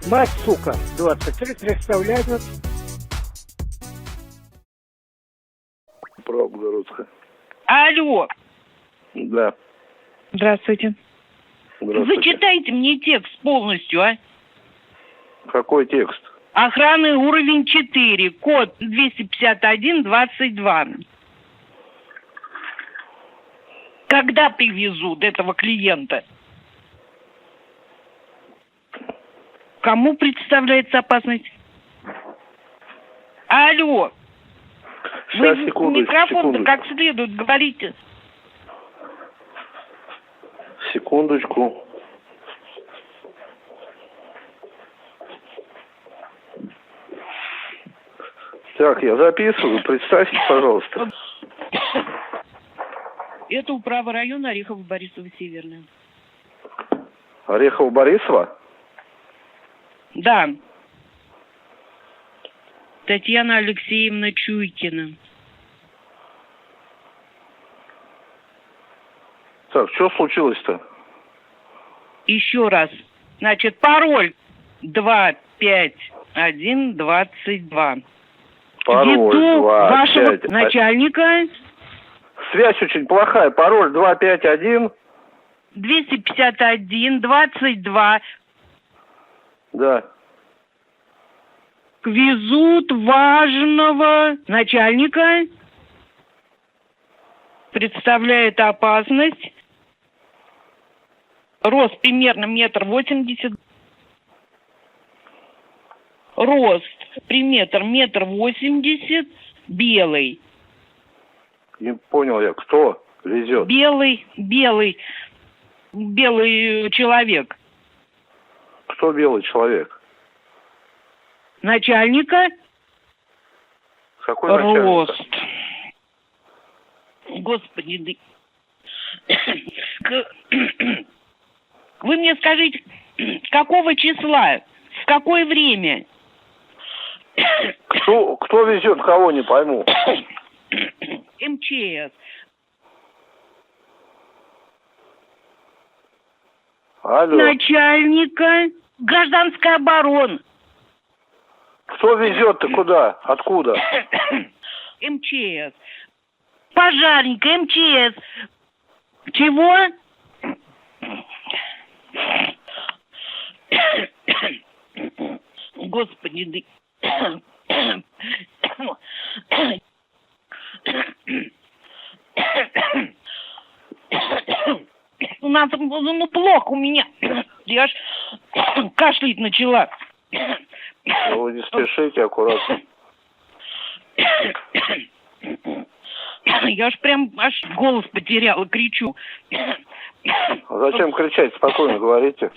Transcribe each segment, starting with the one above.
Мать, сука, 23 представляет. Правогородская. Алло. Да. Здравствуйте. Здравствуйте. Зачитайте мне текст полностью, а? Какой текст? Охранный уровень 4, код 251-22. Когда привезут этого клиента? Кому представляется опасность? Алло. Сейчас, Вы секундочку, микрофон-то как следует говорите. Секундочку. Так, я записываю. Представьте, пожалуйста. Это управа района Орехово-Борисово-Северная. Орехово-Борисово? Да. Татьяна Алексеевна Чуйкина. Так, что случилось-то? Еще раз. Значит, пароль 25122. Пароль Ввиду 2, вашего 5, начальника Связь очень плохая. Пароль 251. 251-22 Да. везут важного начальника, представляет опасность, рост примерно 1,80 м, рост примерно 1,80 м, белый. Не понял я, кто везет? Белый человек. Кто белый человек? Начальника. Какой начальник? Рост. Господи, вы мне скажите, какого числа, в какое время? Кто везет кого, не пойму. МЧС. Алло. Начальника гражданской обороны. Кто везет-то куда? Откуда? МЧС. Пожарник, МЧС. Чего? Господи, у нас плохо у меня. Я аж кашлять начала. Вы не спешите, аккуратно. Я аж прям голос потеряла, кричу. А зачем кричать? Спокойно говорите.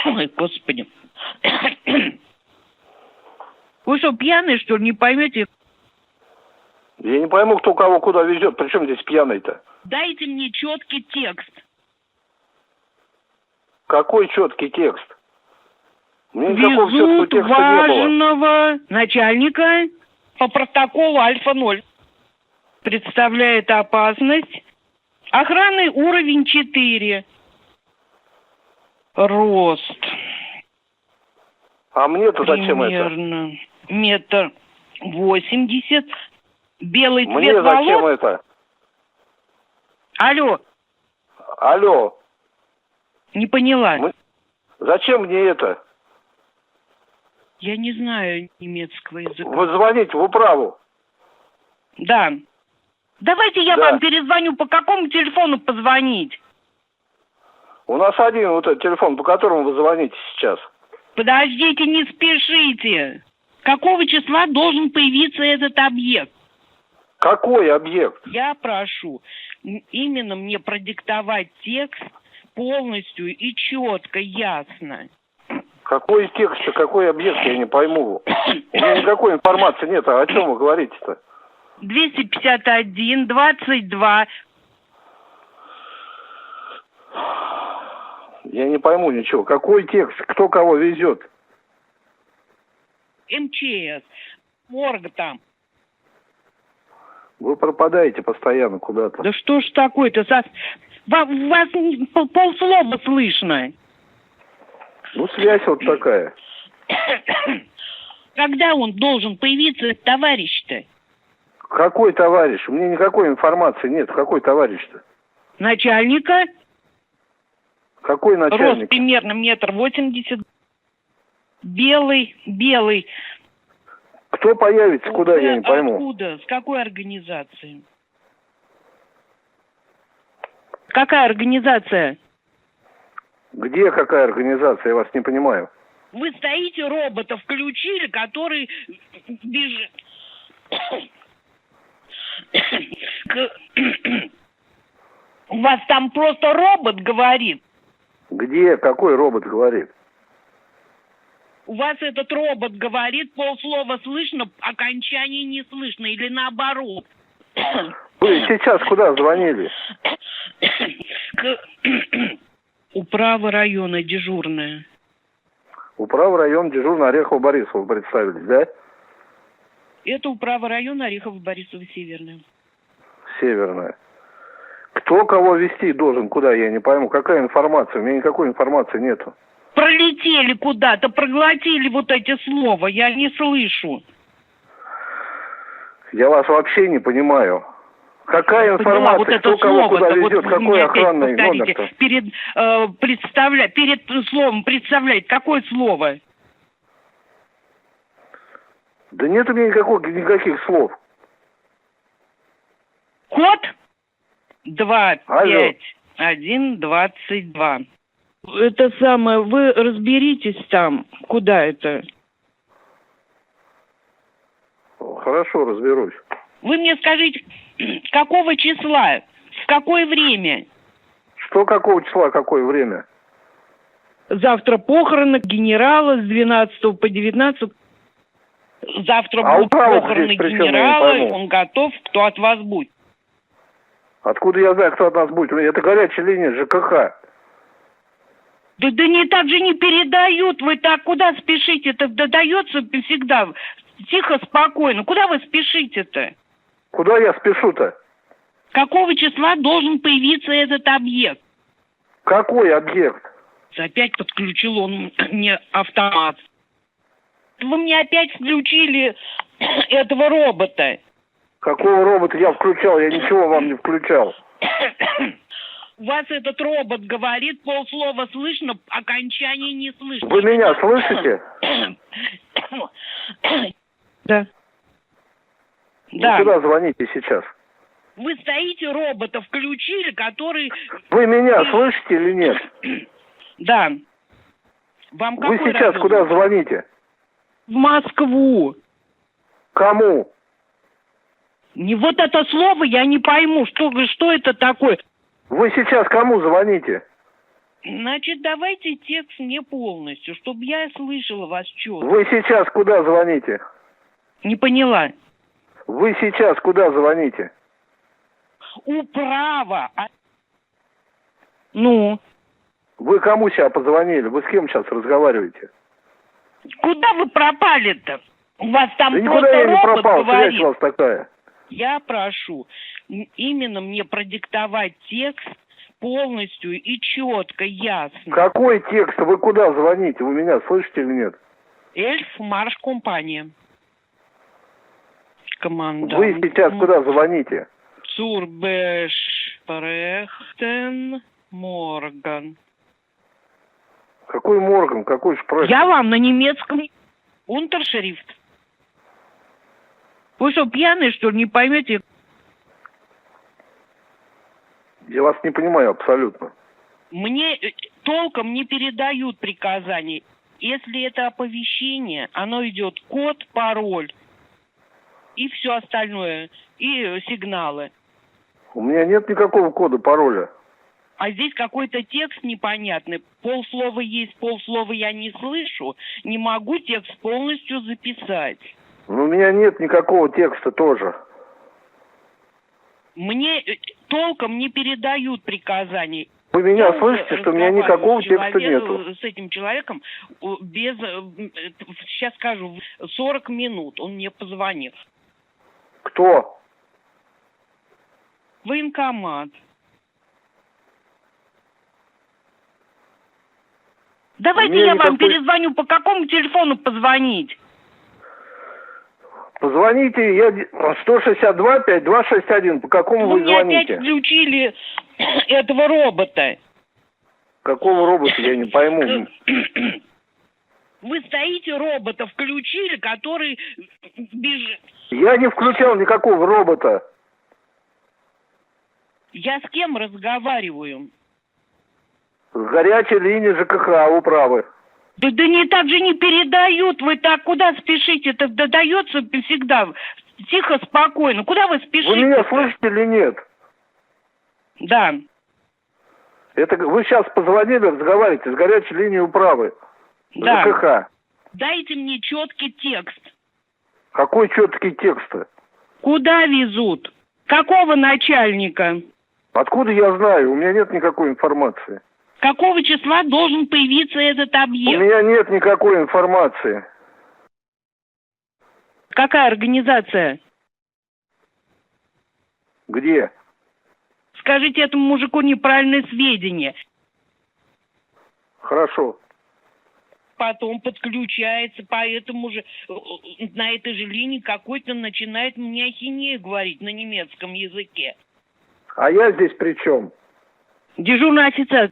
Ой, Господи. Вы что, пьяные, что ли, не поймете? Я не пойму, кто кого куда везет. Причем здесь пьяный-то? Дайте мне четкий текст. Какой четкий текст? Мне никакого четкого Везут текста не было. важного начальника по протоколу Альфа-0. Представляет опасность. Охранный уровень 4. Рост. А мне-то зачем это? Примерно 1,80 м. Белый цвет Мне зачем волос. это? Алло, Алло. не поняла. Зачем мне это? Я не знаю немецкого языка. Вы звоните в управу. Да. Давайте я Да. вам перезвоню. По какому телефону позвонить? У нас один вот этот телефон, по которому вы звоните сейчас. Подождите, не спешите. Какого числа должен появиться этот объект? Какой объект? Я прошу именно мне продиктовать текст полностью и четко, ясно. Какой текст, какой объект, я не пойму. У меня никакой информации нет. А о чем вы говорите-то? 251-22. Я не пойму ничего. Какой текст? Кто кого везет? МЧС. Морг там. Вы пропадаете постоянно куда-то. Да что ж такое-то? Вас полслова слышно. Ну, связь вот такая. Когда он должен появиться, этот товарищ-то? Какой товарищ? У меня никакой информации нет. Какой товарищ-то? Начальника? Какой Рост начальник? примерно 1,80 м. Белый. Кто появится, куда, я не пойму. Откуда? С какой организации? Какая организация? Где какая организация? Я вас не понимаю. Вы стоите, робота включили, который бежит. У вас там просто робот говорит. Где? Какой робот говорит? У вас этот робот говорит, полслова слышно, окончание не слышно, или наоборот. Вы сейчас куда звонили? Управа района дежурная. Управа район дежурный Орехово-Борисово представились, да? Это управа района Орехово-Борисово-Северная. Северная. Кто кого вести должен, куда, я не пойму. Какая информация? У меня никакой информации нету. Пролетели куда-то, проглотили вот эти слова, я не слышу. Я вас вообще не понимаю. Какая информация? Вот Кто кого куда везет? Какой охранный номер-то? Перед словом представлять, какое слово? Да нет у меня никаких слов. Код 25122. Это самое, вы разберитесь там, куда это? Хорошо, разберусь. Вы мне скажите, какого числа, в какое время? Что какого числа, какое время? Завтра похороны генерала с 12 по 19. Завтра будут похороны генерала, он готов, кто от вас будет? Откуда я знаю, кто от нас будет? Это горячая линия ЖКХ. Да не так же не передают, вы так куда спешите-то? Да дается всегда тихо, спокойно. Куда вы спешите-то? Куда я спешу-то? Какого числа должен появиться этот объект? Какой объект? Опять подключил он мне автомат. Вы мне опять включили этого робота. Какого робота я включал? Я ничего вам не включал. У вас этот робот говорит, полслова слышно, окончание не слышно. Вы меня слышите? Да. Вы куда звоните сейчас? Вы стоите, робота включили, который... Вы меня слышите или нет? Да. Вам вы сейчас куда звоните? В Москву. Кому? Не вот это слово я не пойму, что это такое. Вы сейчас кому звоните? Значит, давайте текст мне полностью, чтобы я слышала вас четко. Вы сейчас куда звоните? Не поняла. Вы сейчас куда звоните? Управа. Ну? Вы кому сейчас позвонили? Вы с кем сейчас разговариваете? Куда вы пропали-то? У вас там да просто никуда я не робот пропал, говорит. связь у вас такая. Я прошу именно мне продиктовать текст полностью и четко, ясно. Какой текст? Вы куда звоните? Вы меня слышите или нет? Эльф Марш компания. Команда. Вы сейчас куда звоните? Цурбеш Прехтен Морган. Какой Морган? Какой Шпрехтен? Я вам на немецком. Унтершрифт. Вы что, пьяные, что ли, не поймете? Я вас не понимаю абсолютно. Мне толком не передают приказаний. Если это оповещение, оно идет код, пароль и все остальное, и сигналы. У меня нет никакого кода, пароля. А здесь какой-то текст непонятный. Полслова есть, полслова я не слышу. Не могу текст полностью записать. Но у меня нет никакого текста тоже. Мне толком не передают приказаний. Вы меня слышите, что у меня никакого текста нету? С этим человеком без... Сейчас скажу, 40 минут он мне позвонил. Кто? Военкомат. Давайте Мне я вам никакой- перезвоню. По какому телефону позвонить? Позвоните, я 162-5261. По какому Вы вы мне опять звоните? включили этого робота. Какого робота, я не пойму. Вы стоите, робота включили, который бежит. Я не включал никакого робота. Я с кем разговариваю? С горячей линии ЖКХ управы. Да не так же не передают. Вы так куда спешите? Это додается всегда. Тихо, спокойно. Куда вы спешите? Вы меня слышите или нет? Да. Это вы сейчас позвонили, разговариваете с горячей линией управы. Да. ЖКХ. Дайте мне четкий текст. Какой четкий текст? Куда везут? Какого начальника? Откуда я знаю? У меня нет никакой информации. Какого числа должен появиться этот У объект? меня нет никакой информации. Какая организация? Где? Скажите этому мужику неправильные сведения. Хорошо. Потом подключается, поэтому же на этой же линии какой-то начинает мне ахинею говорить на немецком языке. А я здесь при чем? Дежурный офицер.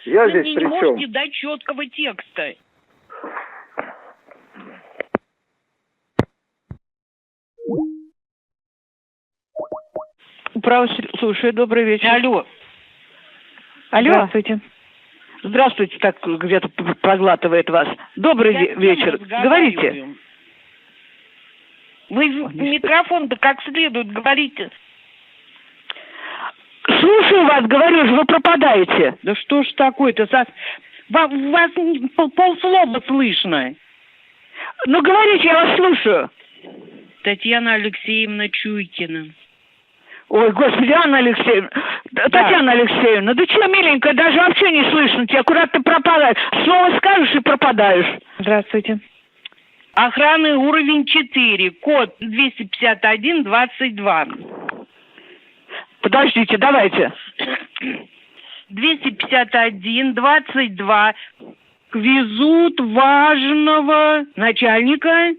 Я Вы здесь мне при не чем? можете дать четкого текста. Право, слушаю, добрый вечер. Алло. Алло. Здравствуйте. Здравствуйте, так где-то проглатывает вас. Добрый Я с кем вечер. разговариваю? Говорите. Вы в микрофон-то как следует говорите. Слушаю вас, говорю же, вы пропадаете. Да что ж такое-то? У вас полслова слышно. Ну, говорите, я вас слушаю. Татьяна Алексеевна Чуйкина. Ой, господи, Анна Алексеевна. Татьяна Алексеевна, да что, миленькая, даже вообще не слышно тебя, куда ты пропадаешь. Слово скажешь и пропадаешь. Здравствуйте. Охраны уровень 4, код 251-22. Подождите, давайте. 251-22. Везут важного начальника.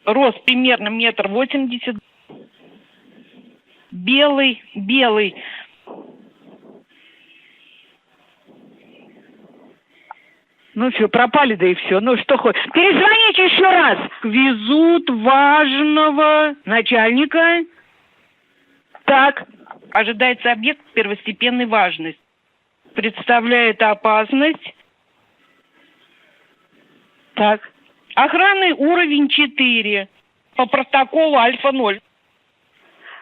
Рост примерно 1,80 м. Белый. Ну что, пропали, да и все. Ну что хоть. Перезвоните еще раз. Везут важного начальника. Так. Ожидается объект первостепенной важности. Представляет опасность. Так. Охраны уровень 4. По протоколу Альфа-0.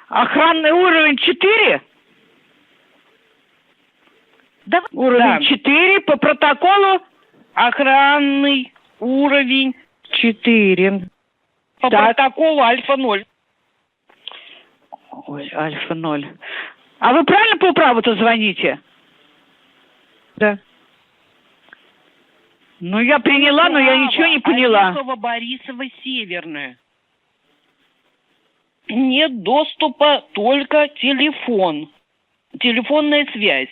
Охранный уровень 4? Да. Уровень 4 по протоколу? Охранный уровень 4. По Так. протоколу Альфа-0. Ой, Альфа-0. А вы правильно по управу-то звоните? Да. Ну, я приняла, но я ничего не поняла. Орехово, Борисово, Северная. Нет доступа, только телефон. Телефонная связь.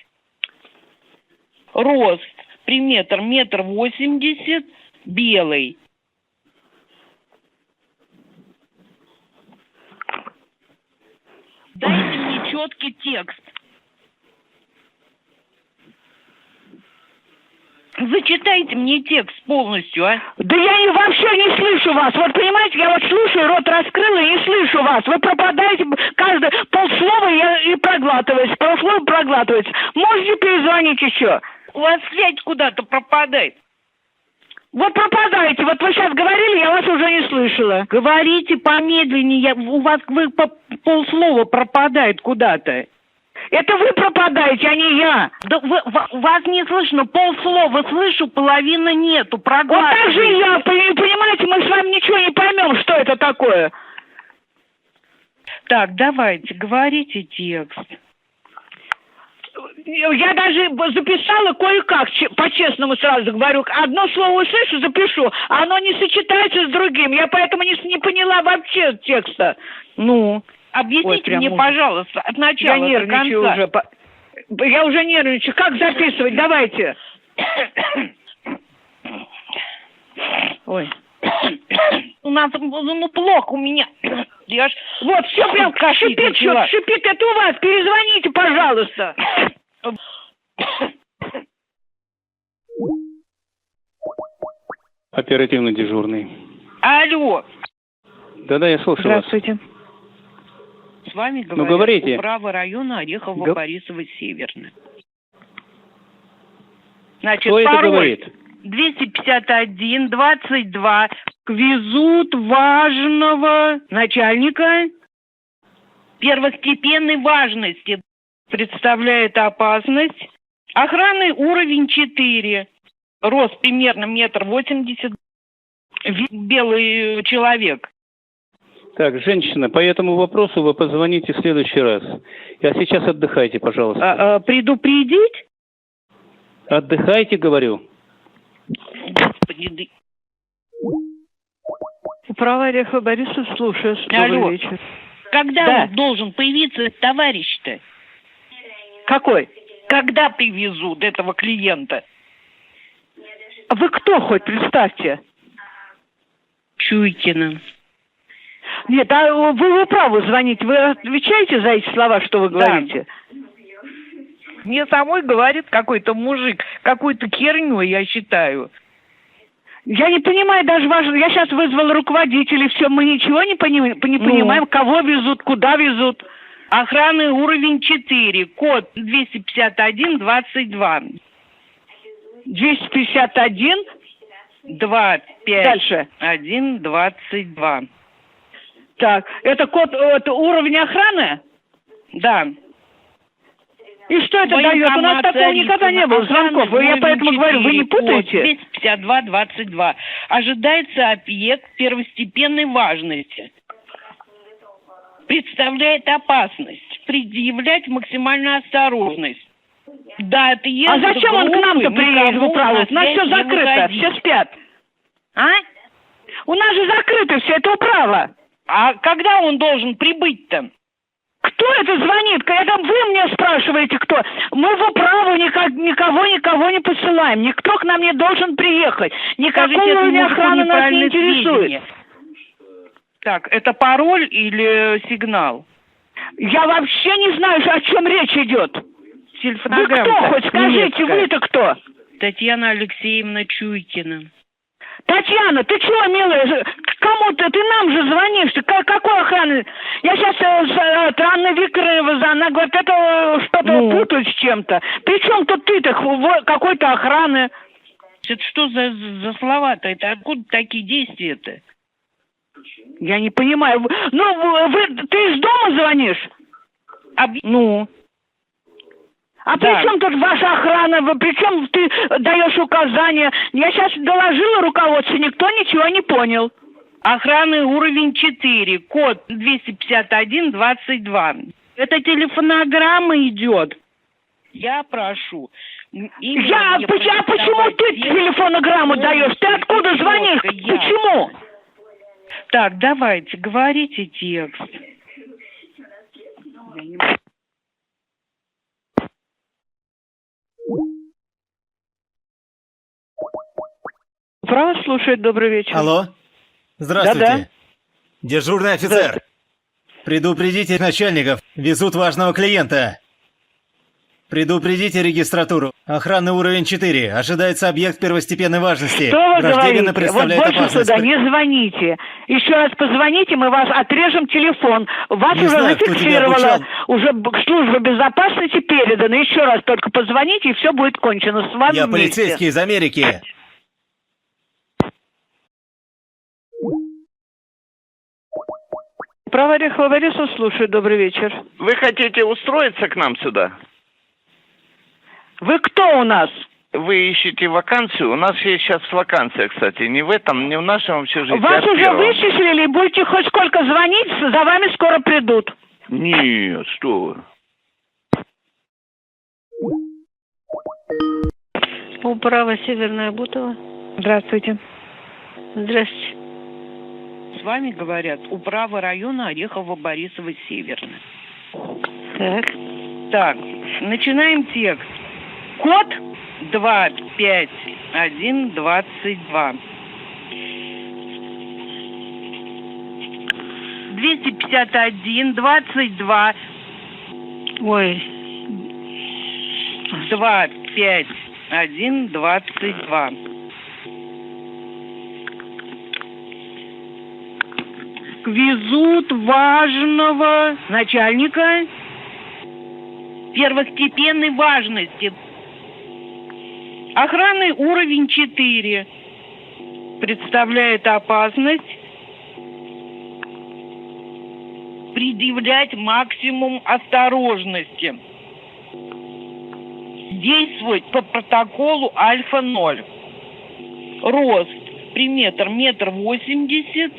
Рост. Приметр 1,80 м, белый. Дайте мне четкий текст. Зачитайте мне текст полностью, а? Да я вообще не слышу вас. Вот понимаете, я вот слушаю, рот раскрыла и не слышу вас. Вы пропадаете каждое полслова и проглатываете. Полслова проглатываете. Можете перезвонить еще? У вас связь куда-то пропадает. Вот пропадаете. Вот вы сейчас говорили, я вас уже не слышала. Говорите помедленнее. У вас полслова пропадает куда-то. Это вы пропадаете, а не я. Да вас не слышно, полслова слышу, половины нету. Вот так же и я. Понимаете, мы с вами ничего не поймем, что это такое. Так, давайте, говорите текст. Я даже записала кое-как, по-честному сразу говорю. Одно слово услышу, запишу, а оно не сочетается с другим. Я поэтому не поняла вообще текста. Ну, объясните мне, пожалуйста, от начала до конца. Я нервничаю уже. Я уже нервничаю. Как записывать? Давайте. Ой. У нас, ну, плохо у меня. Я ж... Вот, все прям шипит, что-то шипит. Это у вас. Перезвоните, пожалуйста. Оперативно дежурный. Алло. Да-да, я слушаю вас. Здравствуйте. С вами говорят, Ну, говорите. Управа района Орехово, Борисово, Северное. Значит, Кто это пароль говорит? 251-22. Везут важного начальника первостепенной важности. Представляет опасность. Охранный уровень 4. Рост примерно 1,80 м. Белый человек. Так, женщина, по этому вопросу вы позвоните в следующий раз. А сейчас отдыхайте, пожалуйста. Предупредить? Отдыхайте, говорю. Господи, Управа Орехово, Борисов, слушаю. Алло. Вечер. Когда он должен появиться, товарищ-то? Какой? Когда привезут этого клиента? А вы кто хоть, представьте? Чуйкина. Нет, а вы в управу звоните. Вы отвечаете за эти слова, что вы говорите? Мне самой говорит какой-то мужик, какую-то херню, я считаю. Я не понимаю даже важно. Я сейчас вызвал руководителей, все, мы ничего не понимаем, кого везут, куда везут. Охранный уровень 4, код 251-22. 251? 25. Дальше. 1-22. Так, это код это уровень охраны? Да. И что это дает? У нас такого никогда не было звонков. Я поэтому говорю, вы не путаете? 252-22. Ожидается объект первостепенной важности. Представляет опасность. Предъявлять максимальную осторожность. Да, это есть. А зачем он к нам-то приедет в управу? У нас все закрыто, все спят. А? У нас же закрыто все, это управа. А когда он должен прибыть-то? Кто это звонит? Когда вы мне спрашиваете, кто? Мы в управу никого не посылаем. Никто к нам не должен приехать. Никакого уровня охраны нас не интересует. Так, это пароль или сигнал? Я вообще не знаю, о чем речь идет. Вы кто хоть? Скажите, вы-то кто? Татьяна Алексеевна Чуйкина. Татьяна, ты чего, милая? Кому-то ты нам же звонишь? Какой охраны? Я сейчас Анна Викторовна, она говорит, это что-то путают с чем-то. При чем тут ты-то какой-то охраны? Это что за слова-то? Это откуда такие действия-то? Я не понимаю. Ну, ты из дома звонишь? А да. при чем тут ваша охрана? При чем ты даешь указания? Я сейчас доложила руководству, никто ничего не понял. Охранный уровень 4, код 251-22. Это телефонограмма идет. Я прошу. Почему ты телефонограмму даешь? Ты откуда звонишь? Почему? Так, давайте, говорите текст. Право слушает, добрый вечер. Алло. Здравствуйте. Да-да. Дежурный офицер. Предупредите начальников, везут важного клиента. Предупредите регистратуру. Охранный уровень 4. Ожидается объект первостепенной важности. Что вы говорите? Представляет Вот больше опасность. сюда не звоните. Еще раз позвоните, мы вас отрежем телефон. Вас Не уже знаю, кто тебя зафиксировала, обучал. уже служба безопасности передана. Еще раз только позвоните, и все будет кончено с вами Я вместе. полицейский из Америки. Право Орехово, Борисов, слушаю, добрый вечер. Вы хотите устроиться к нам сюда? Вы кто у нас? Вы ищете вакансию? У нас есть сейчас вакансия, кстати, не в этом, не в нашем общежитии. Вас а в уже первом. вычислили, будете хоть сколько звонить, за вами скоро придут. Нет, что вы. Управа Северная Бутово. Здравствуйте. Здравствуйте. С вами говорят Управа района Орехово, Борисово, Северное. Так. Так, начинаем текст. Код 25122. 251 22 Ой. 251 22. Везут важного начальника первостепенной важности. Охранный уровень 4. Представляет опасность предъявлять максимум осторожности. Действовать по протоколу Альфа-0. Рост приметр 1,80 м,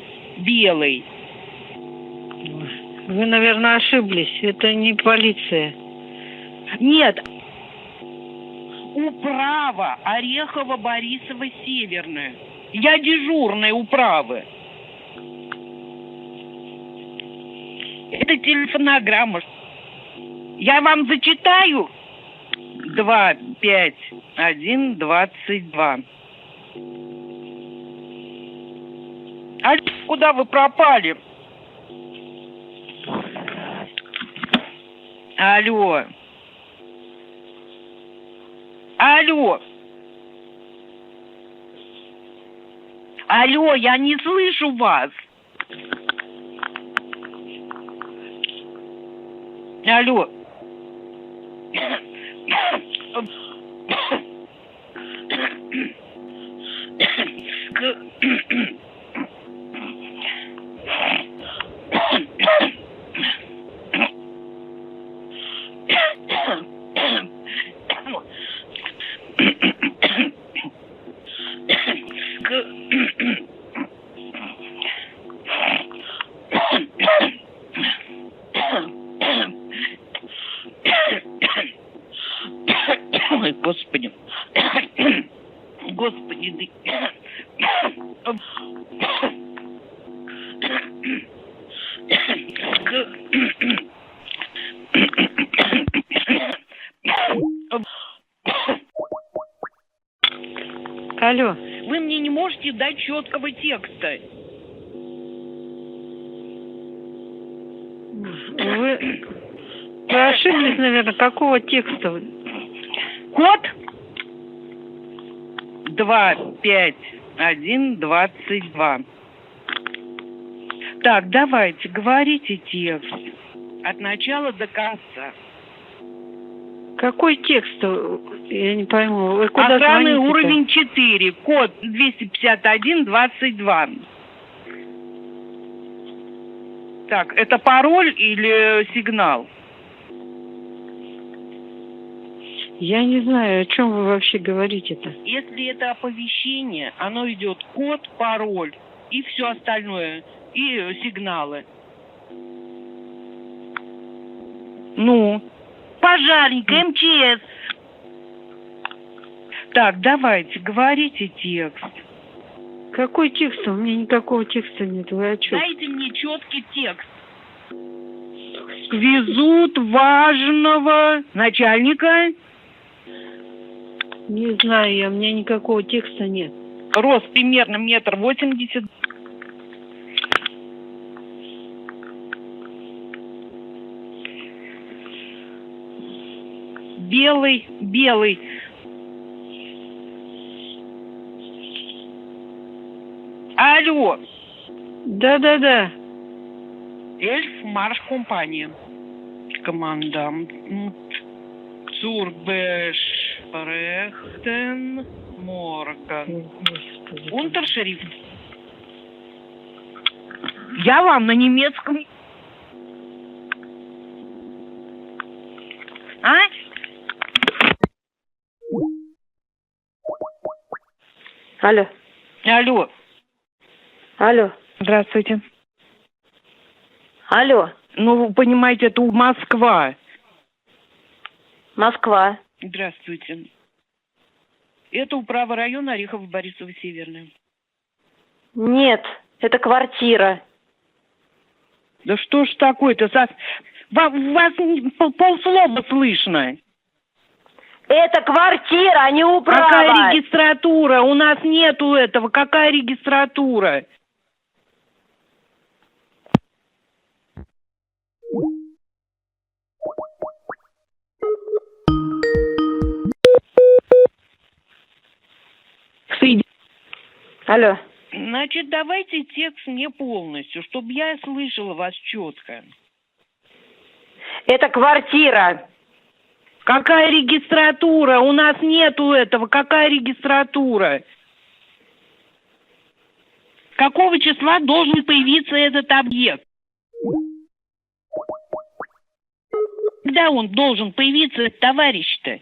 белый. Вы, наверное, ошиблись. Это не полиция. Нет. Управа Орехово-Борисово-Северная. Я дежурная управы. Это телефонограмма. Я вам зачитаю. 25122. А куда вы пропали? Алло. Алло. Алло, я не слышу вас. Алло. Ой, Господи. Господи, Алло. вы мне не можете дать четкого текста. Вы ошиблись, наверное. Какого текста? Код 25122. Так, давайте, говорите текст. От начала до конца. Какой текст? Я не пойму. Вы куда Охранный звоните-то? уровень 4. Код 25122. Так, это пароль или сигнал? Я не знаю, о чем вы вообще говорите-то. Если это оповещение, оно идет код, пароль и все остальное, и сигналы. Ну, пожарник, МЧС. Так, давайте, говорите текст. Какой текст? У меня никакого текста нет. Вы о чем? Дайте мне четкий текст. Везут важного начальника. Не знаю я, у меня никакого текста нет. Рост примерно 1,80 м. Белый. Алло. Да. Эльф Марш компания. Командант Цурбешрехтен Морган. Господи. Унтершериф. Я вам на немецком. А? Алло. Алло. Здравствуйте. Алло. Ну, вы понимаете, это Москва. Москва. Здравствуйте. Это управа района Орехово-Борисово-Северная. Нет, это квартира. Да что ж такое-то? У вас полслова слышно. Это квартира, а не управа. Какая регистратура? У нас нету этого. Какая регистратура? Алло. Значит, давайте текст мне полностью, чтобы я слышала вас четко. Это квартира. Какая регистратура? У нас нету этого. Какая регистратура? Какого числа должен появиться этот объект? Когда он должен появиться, этот товарищ-то?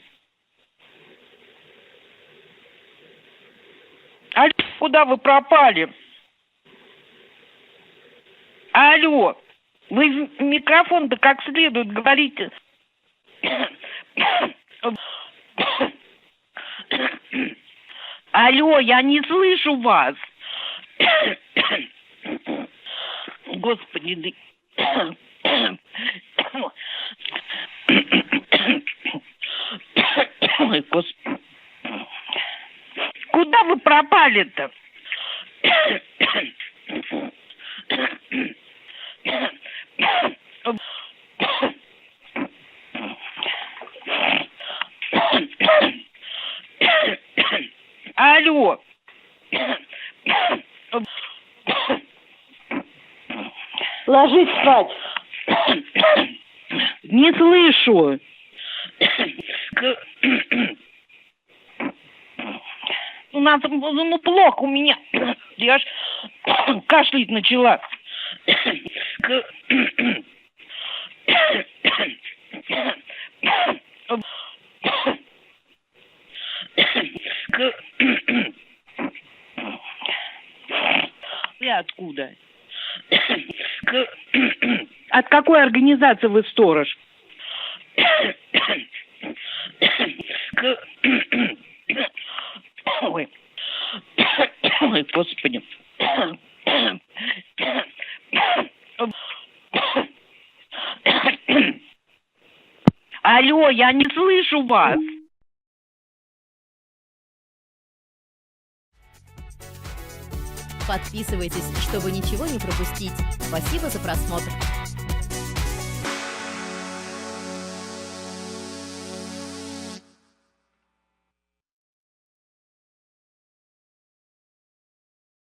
Алло, куда вы пропали? Алло, вы в микрофон-то как следует говорите. Алло, я не слышу вас. Господи, ой, Господи. Куда вы пропали-то? Алло. Ложись спать. Не слышу. У нас плохо у меня. Я аж кашлять начала. И откуда? От какой организации вы сторож? Ой. Ой, Господи. Алло, я не слышу вас. Подписывайтесь, чтобы ничего не пропустить. Спасибо за просмотр.